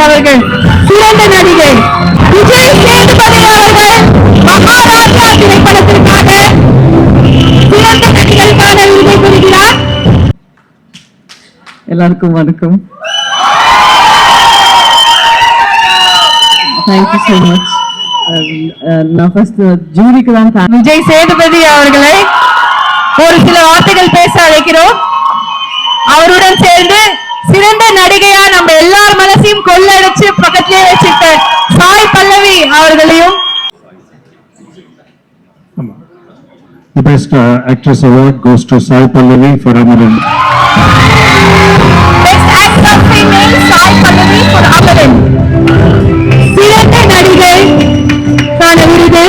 அவர்கள் சிறந்த நடிகை. விஜய் சேதுபதி அவர்கள் மகாராஜா திரைப்படத்திற்காக சிறந்த நடிகருக்கான விருதை பெறுகிறார். எல்லாருக்கும் வணக்கம். Thank you so much. நான் ஃபர்ஸ்ட் ஜூரிக்கு தான் விஜய் சேதுபதி அவர்களை ஒரு சில வார்த்தைகள் பேச அழைக்கிறோம். அவருடன் சேர்ந்து சிறந்த நடிகையா நம்ம எல்லார் மனசையும் கொள்ளடிச்சு பக்கத்திலே வச்சிருக்க சாய் பல்லவி அவர்களையும். The best actress award goes to Sai Pallavi for Amaran. Best actor female Sai Pallavi for Amaran. சிறந்த நடிகை கான விருது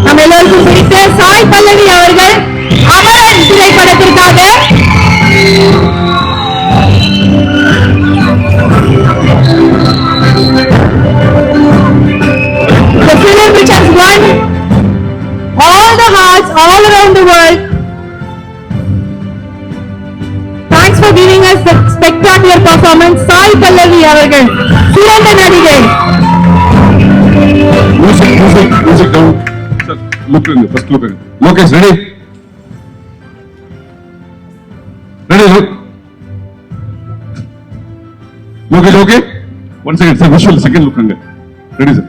நம்ம எல்லாருக்கும் பிடித்த சாய் பல்லவி அவர்கள் அமரன் திரைப்படத்திற்காக the film which has won all the hearts all around the world. Thanks for giving us the spectacular performance. Sai Pallavi அவர்கள் சிறந்த நடிகை. Music down. Sir, look in the first look. Lokesh, ready? Ready, look. Lokesh, okay? One second, sir. Visual, second look. Ready, sir.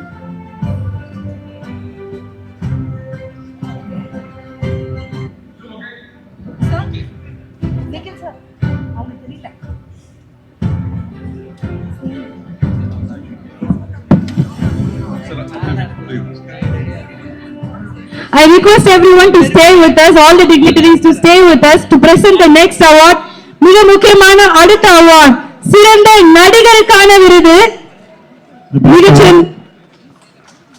I request everyone to stay with us, all the dignitaries to stay with us to present the next award. மிக முக்கியமான அடுத்த award சிறந்த நடிகருக்கான விருது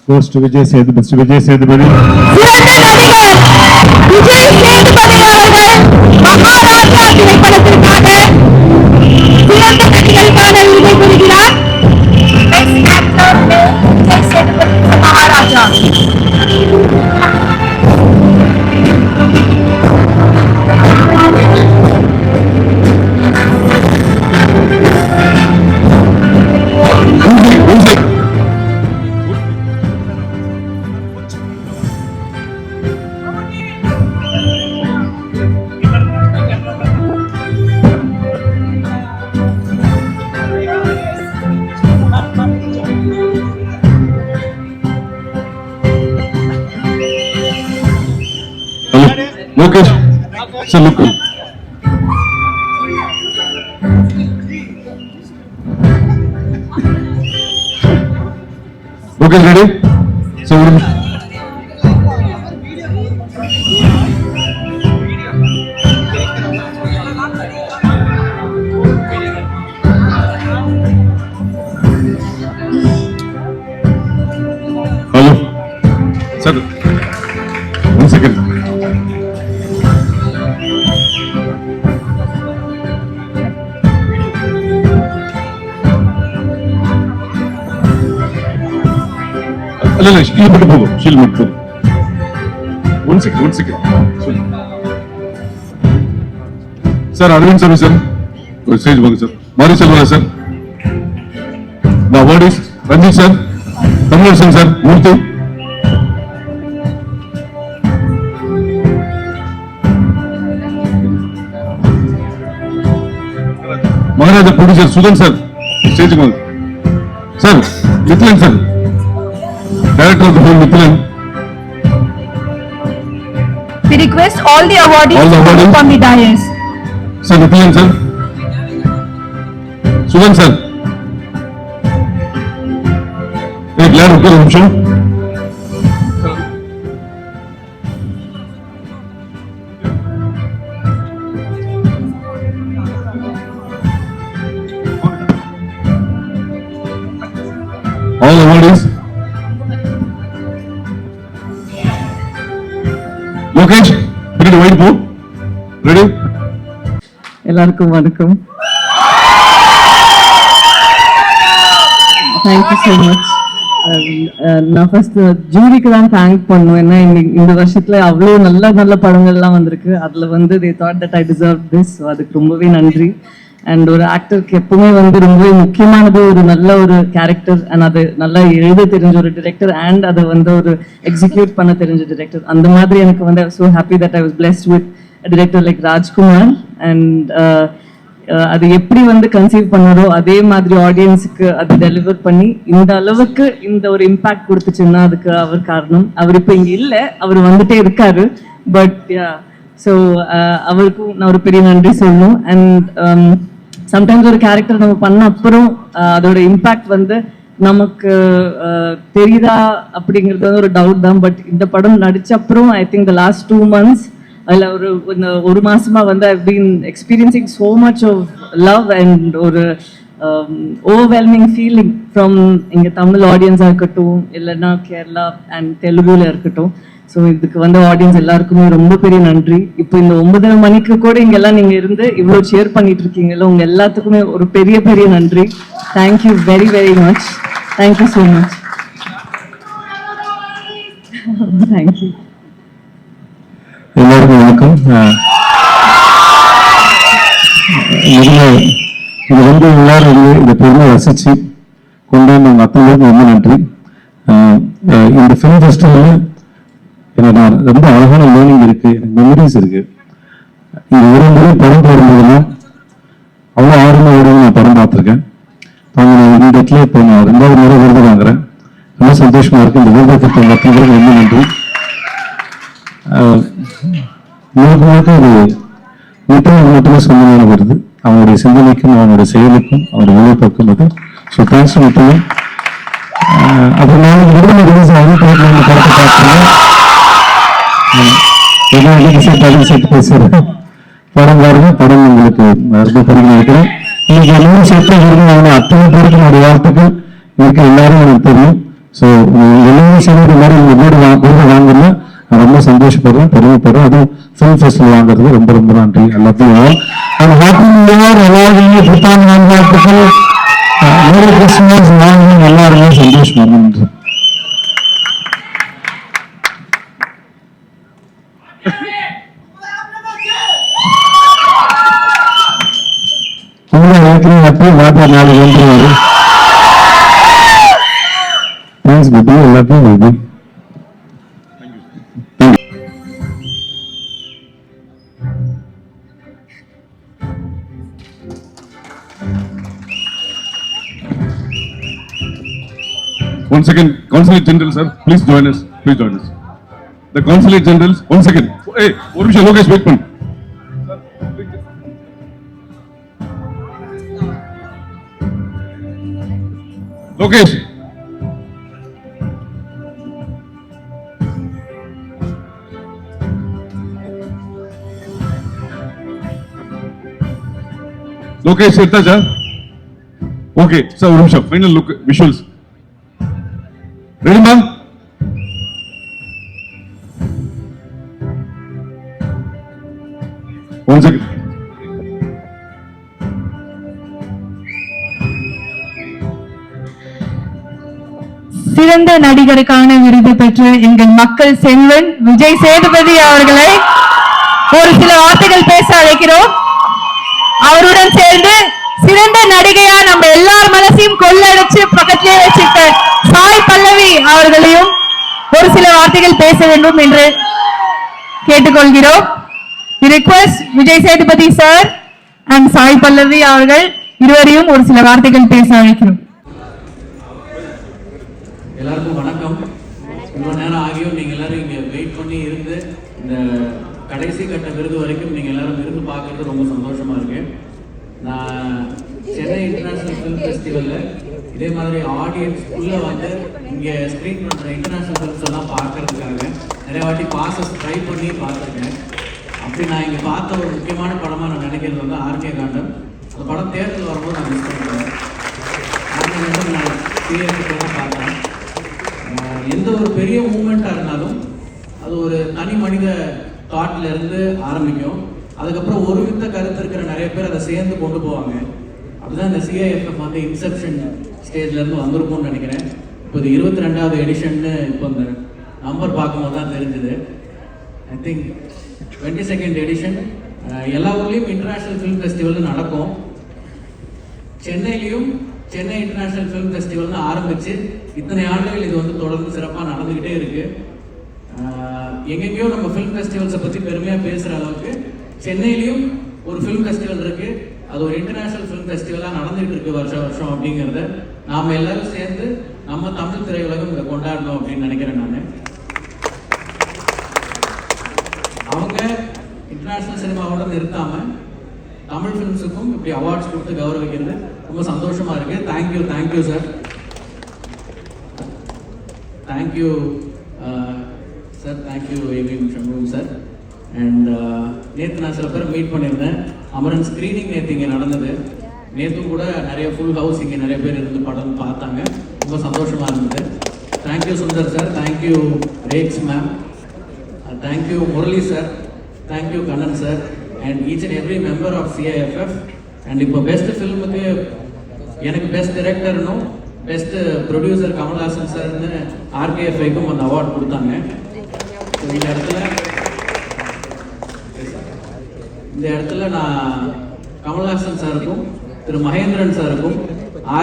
Goes to Vijay Sethupathi. Vijay Sethupathi. சிறந்த நடிகர் விஜய் சேதுபதி அவர்கள் மகாராஜா திரைப்படத்திற்காக சிறந்த நடிகருக்கான விருதை பெறுகிறார். Best actor Vijay Sethupathi Maharaja. Lokesh, sir, look. Lokesh, ready? So, hello, sir. 1 second. No, she'll put it. She'll put it. 1 second. Sir, Arvind sir, sir. Stage book, sir. Mari Selva, sir. The award is Ranjit sir, Tamil Singh sir, Murthy. Maharaja producer Sudan sir, stage book. Sir, Mithilan sir. Director of the film Mithilan. We request all the awardees to come on the dais. Sir, Mithilan sir. Sudan sir. एक line रुको निमिषम. All awardees. Lokesh, bring the white board. Ready? எல்லாருக்கும் வணக்கம். Thank you so much. நான் first ஜூரிக்கு தான் thank பண்ணுவேன். ஏன்னா இந்த வருஷத்துல அவ்வளோ நல்ல நல்ல படங்கள்லாம் வந்திருக்கு. அதில் வந்து they thought that I deserved this. அதுக்கு ரொம்பவே நன்றி. அண்ட் ஒரு ஆக்டருக்கு எப்பவுமே வந்து ரொம்பவே முக்கியமானது ஒரு நல்ல ஒரு கேரக்டர் அண்ட் அது நல்லா எழுத தெரிஞ்ச ஒரு டிரெக்டர் அண்ட் அதை வந்து ஒரு எக்ஸிக்யூட் பண்ண தெரிஞ்ச டிரெக்டர். அந்த மாதிரி எனக்கு வந்து so happy that I was blessed with director like Rajkumar. And அது எப்படி வந்து கன்சீவ் பண்ணாரோ அதே மாதிரி ஆடியன்ஸுக்கு அது டெலிவர் பண்ணி இந்த அளவுக்கு இந்த ஒரு இம்பாக்ட் கொடுத்துச்சுன்னா அதுக்கு அவர் காரணம். அவர் இப்போ இங்கே இல்லை, அவர் வந்துட்டே இருக்காரு. பட் ஸோ அவருக்கும் நான் ஒரு பெரிய நன்றி சொல்லணும். அண்ட் சம்டைம்ஸ் ஒரு கேரக்டர் நம்ம பண்ண அப்புறம் அதோட இம்பாக்ட் வந்து நமக்கு தெரியுதா அப்படிங்கிறது வந்து ஒரு டவுட் தான். பட் இந்த படம் நடிச்ச அப்புறம் I think the last 2 months அதில் ஒரு மாசமா வந்து I been experiencing so much of love and ஒரு ஓவர்வெல்மிங் ஃபீலிங் ஃப்ரம் இங்கே தமிழ் ஆடியன்ஸாக இருக்கட்டும், இல்லைன்னா கேரளா அண்ட் தெலுங்குல இருக்கட்டும். ஸோ இதுக்கு வந்து ஆடியன்ஸ் எல்லாருக்குமே ரொம்ப பெரிய நன்றி. இப்போ இந்த 9:30 மணிக்கு கூட இங்கெல்லாம் நீங்கள் இருந்து இவ்வளோ ஷேர் பண்ணிட்டு இருக்கீங்கல்ல, உங்கள் எல்லாத்துக்குமே ஒரு பெரிய பெரிய நன்றி. Thank you very very much. Thank you so much. Thank you. எல்லாருக்கும் வணக்கம். இது வந்து எல்லாரும் வந்து இதை பெருமை ரசிச்சு கொண்டாந்து அத்தனை பேருக்கு ரொம்ப நன்றி. இந்த ஃபிலிம் ஃபெஸ்டிவலில் எனக்கு நான் ரொம்ப அழகான லேர்னிங் இருக்கு, எனக்கு மெமரிஸ் இருக்கு. இந்த ஒரு முறை படம் போடும்போதெல்லாம் அவ்வளோ ஆர்வமாக நான் படம் பார்த்துருக்கேன். அவங்க இந்த இடத்துல இப்போ நான் 2வது முறை விருது வாங்குறேன். ரொம்ப சந்தோஷமா இருக்கு. இந்த விருதை கொடுத்த அத்தனை பேருக்கு ரொம்ப நன்றி. முழுக்க அது மட்டுமே சொந்தமான வருது. அவங்களுடைய சிந்தனைக்கும் அவங்களுடைய செயலுக்கும் அவருடைய உழைப்புக்கும் அது. ஸோ தேங்க்ஸ் மட்டுமே. அப்புறம் நாளைக்கு விருது ரிலீஸ் ஆகும். படத்தை பார்த்துருங்க. சேர்த்து பேசுறேன். படம் பாருங்க. படம் உங்களுக்கு ரொம்ப பெருமை இருக்கிறேன். இன்னைக்கு எல்லாரும் சேர்த்து விருது வாங்கின அத்தனை பேருக்கு என்னுடைய வாழ்த்துக்கள் இருக்கு. எல்லாரும் எனக்கு தெரியும். ஸோ எல்லாரும் சேர்ந்து இந்த மாதிரி விருது வாங்கல ரொம்ப சந்தோஷப்படுறேன், பெருமைப்படுறேன். அதுவும் ஃபிலிம் ஃபெஸ்டிவல் வாங்குறது ரொம்ப ரொம்ப நன்றி எல்லாத்தையும். அந்த ஹாப்பி புத்தாண்டு வாழ்த்துக்கள், மேரி கிறிஸ்மஸ் வாங்கணும். எல்லாருமே சந்தோஷமா நன்றி. அப்படி வாட்டா 4 வந்துருவாரு. Thanks baby. எல்லாத்தையும் baby. One second, Consulate General, sir, please join us. Please join us. The Consulate Generals, 1 second. Hey, one minute, Lokesh, wait one. Lokesh. Lokesh, Setaja. Okay, sir, one minute, final look, visuals. Ready, ma'am? One second. சிறந்த நடிகருக்கான விருது பெற்ற எங்கள் மக்கள் செல்வன் விஜய் சேதுபதி அவர்களை ஒரு சில வார்த்தைகள் பேச அழைக்கிறோம். அவருடன் சேர்ந்து சிறந்த நடிகையா நம்ம எல்லார் மனசையும் கொள்ளடிச்சு பக்கத்திலே வச்சிருக்க சாய் பல்லவி அவர்களையும் ஒரு சில வார்த்தைகள் பேச வேண்டும் என்று கேட்டுக்கொள்கிறோம். Request Vijay Sethupathi sir and Sai Pallavi அவர்கள் இருவரையும் ஒரு சில வார்த்தைகள் பேச அழைக்கிறோம். எல்லாருக்கும் வணக்கம். இவ்வளோ நேரம் ஆகியும் நீங்கள் எல்லாரும் இங்கே வெயிட் பண்ணி இருந்து இந்த கடைசி கட்ட விருது வரைக்கும் நீங்கள் எல்லாரும் விருது பார்க்கறது ரொம்ப சந்தோஷமா இருக்கு. நான் சென்னை இன்டர்நேஷ்னல் ஃபிலிம் ஃபெஸ்டிவலில் இதே மாதிரி ஆடியன்ஸ் உள்ளே வந்து இங்கே ஸ்க்ரீன் பண்ணுற இன்டர்நேஷ்னல் ஃபிலிம்ஸ் எல்லாம் பார்க்கறதுக்காக நிறைய வாட்டி பாசஸ் ட்ரை பண்ணி பார்த்துருக்கேன். அப்படி நான் இங்கே பார்த்த ஒரு முக்கியமான படமாக நான் நினைக்கிறது வந்து ஆர்கே காண்டம். அந்த படம் தேர்தல் வரும்போது நான் மிஸ் பண்ணுறேன். நான் தியேட்டரில் தான் பார்த்தேன். எந்த ஒரு பெரிய மூமெண்ட்டாக இருந்தாலும் அது ஒரு தனி மனித தாட்ல இருந்து ஆரம்பிக்கும். அதுக்கப்புறம் ஒரு வித்த கருத்து இருக்கிற நிறைய பேர் அதை சேர்ந்து கொண்டு போவாங்க. அப்படிதான் இந்த CIFF வந்து இன்செப்ஷன் ஸ்டேஜ்ல இருந்து வந்திருக்கும்னு நினைக்கிறேன். இப்போ இது 22வது எடிஷன்னு இப்போ இந்த நம்பர் பார்க்கும்போது தான் தெரிஞ்சுது. ஐ திங்க் 22nd எடிஷன் எல்லா ஊர்லேயும் இன்டர்நேஷ்னல் ஃபிலிம் ஃபெஸ்டிவல் நடக்கும். சென்னையிலையும் சென்னை இன்டர்நேஷனல் ஃபிலிம் ஃபெஸ்டிவல்னு ஆரம்பிச்சு இத்தனை ஆண்டுகள் இது வந்து தொடர்ந்து சிறப்பாக நடந்துக்கிட்டே இருக்கு. எங்கெங்கேயோ நம்ம ஃபிலிம் ஃபெஸ்டிவல்ஸை பற்றி பெருமையாக பேசுகிற அளவுக்கு சென்னையிலையும் ஒரு ஃபிலிம் ஃபெஸ்டிவல் இருக்கு. அது ஒரு இன்டர்நேஷனல் ஃபிலிம் ஃபெஸ்டிவலாக நடந்துகிட்டு இருக்கு வருஷம் வருஷம் அப்படிங்கிறத நாம் எல்லாரும் சேர்ந்து நம்ம தமிழ் திரையுலகம் இதை கொண்டாடணும் அப்படின்னு நினைக்கிறேன். நான் அவங்க இன்டர்நேஷனல் சினிமாவோட நிறுத்தாம தமிழ் ஃபிலிம்ஸுக்கும் இப்படி அவார்ட்ஸ் கொடுத்து கௌரவிக்கிறது ரொம்ப சந்தோஷமா இருக்கு. Thank you sir. Thank you sir. Thank you AVM Shanmugam sir. And நேற்று நான் சில பேர் மீட் பண்ணியிருந்தேன். அமரன் ஸ்க்ரீனிங் நேற்று இங்கே நடந்தது. நேற்றும் கூட நிறைய ஃபுல் ஹவுஸ் இங்கே நிறைய பேர் இருந்து படம் பார்த்தாங்க. ரொம்ப சந்தோஷமாக இருந்தது. Thank you Sundar sir. Thank you Rex ma'am. Thank you Murali sir. Thank you Kannan sir. And each and every member of CIFF. And இப்போ பெஸ்ட் ஃபில்முக்கு எனக்கு பெஸ்ட் டைரக்டர்னும் பெஸ்ட் ப்ரொடியூசர் கமல்ஹாசன் சார்னு RKFIக்கும் அந்த அவார்ட் கொடுத்தாங்க. இந்த இடத்துல நான் கமல்ஹாசன் சாருக்கும் திரு மகேந்திரன் சாருக்கும்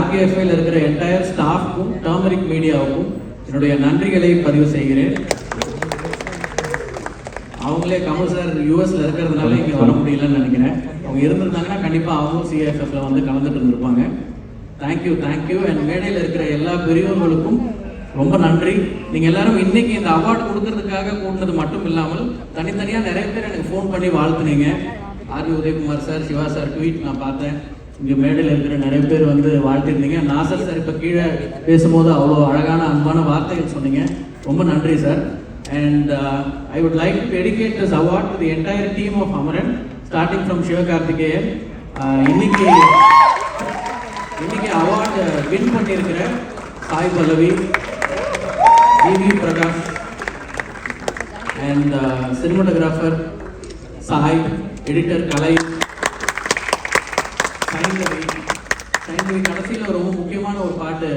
RKFIயில் இருக்கிற என்டையர் ஸ்டாஃப்க்கும் டர்மரிக் மீடியாவுக்கும் என்னுடைய நன்றிகளை பதிவு செய்கிறேன். அவங்களே கமல் சார் US இருக்கிறதுனால இங்கே வர முடியலன்னு நினைக்கிறேன். அவங்க இருந்திருந்தாங்கன்னா கண்டிப்பாக அவங்களும் CIFFல வந்து கலந்துட்டு இருந்திருப்பாங்க. தேங்க்யூ. அண்ட் மேடையில் இருக்கிற எல்லா பெரியவர்களுக்கும் ரொம்ப நன்றி. நீங்கள் எல்லாரும் இன்னைக்கு இந்த அவார்டு கொடுக்கறதுக்காக கூட்டினது மட்டும் இல்லாமல் தனித்தனியாக நிறைய பேர் எனக்கு ஃபோன் பண்ணி வாழ்த்துனீங்க. RV Udhayakumar sir, Siva sir tweet நான் பார்த்தேன். இங்கே மேடையில் இருக்கிற நிறைய பேர் வந்து வாழ்த்திருந்தீங்க. நாசர் சார் இப்போ கீழே பேசும்போது அவ்வளோ அழகான அன்பான வார்த்தைகள் சொன்னீங்க. ரொம்ப நன்றி sir. And I would like to dedicate this award to the entire team of Amaran, starting from Sivakarthikeyan. இன்னைக்கு அவார்டு வின் பண்ணியிருக்கிற Sai Pallavi, DV Prakash, and cinematographer Sai, editor Kalai, Saindhavi கடைசியில் ரொம்ப முக்கியமான ஒரு பாட்டு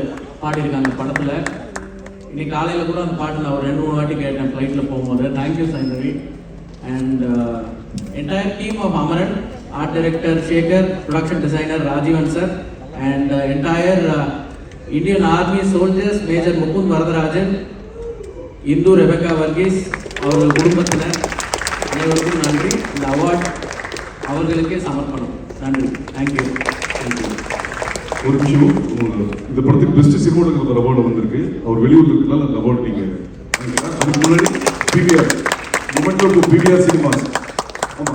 பாடியிருக்காங்க படத்தில். இன்னைக்கு காலையில் கூட அந்த பாட்டு நான் ஒரு 2-3 வாட்டி கேட்டேன் ஃப்ளைட்டில் போகும்போது. Thank you Saindhavi. And entire team of Amaran, art director Sekar, production designer Rajeevan sir, and entire Indian army soldiers, major Mukund Varadarajan, Indhu Rebecca Varghese, அவர்கள் குடும்பத்தினர் அனைவருக்கும் நன்றி. இந்த அவார்ட் அவர்களுக்கே சமர்ப்பணம். நன்றி. தேங்க்யூ. ஒரு நிமிஷம், இந்த படத்துக்கு பெஸ்ட் சினிமாட்டோகிராஃபர் அவார்டு வந்திருக்கு. அவர் வெளியூர்ல இருக்கனால அந்த அவார்டு நீங்க அதுக்கு முன்னாடி PVR memento to PVR cinemas. ஆமா